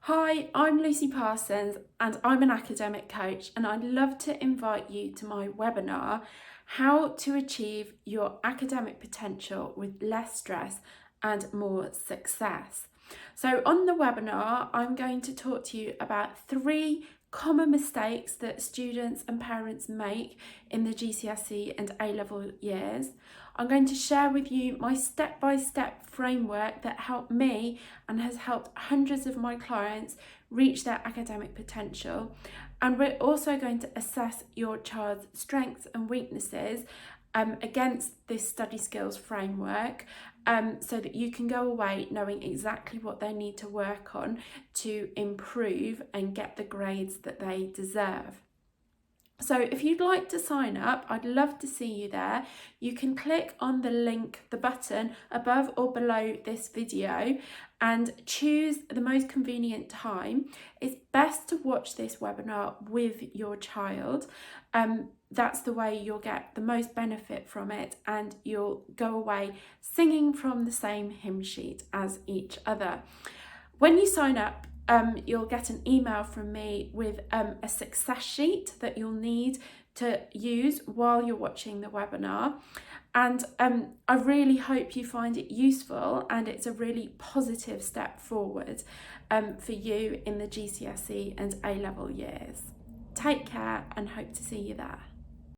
Hi, I'm Lucy Parsons and I'm an academic coach, and I'd love to invite you to my webinar, How to Achieve Your Academic Potential with Less Stress and More Success. So on the webinar, I'm going to talk to you about 3 common mistakes that students and parents make in the GCSE and A-Level years. I'm going to share with you my step-by-step framework that helped me and has helped hundreds of my clients reach their academic potential. And we're also going to assess your child's strengths and weaknesses against this study skills framework, so that you can go away knowing exactly what they need to work on to improve and get the grades that they deserve. So if you'd like to sign up, I'd love to see you there. You can click on the link, the button above or below this video, and choose the most convenient time. It's best to watch this webinar with your child. That's the way you'll get the most benefit from it, and you'll go away singing from the same hymn sheet as each other. When you sign up, you'll get an email from me with a success sheet that you'll need to use while you're watching the webinar. And I really hope you find it useful, and it's a really positive step forward for you in the GCSE and A-Level years. Take care and hope to see you there.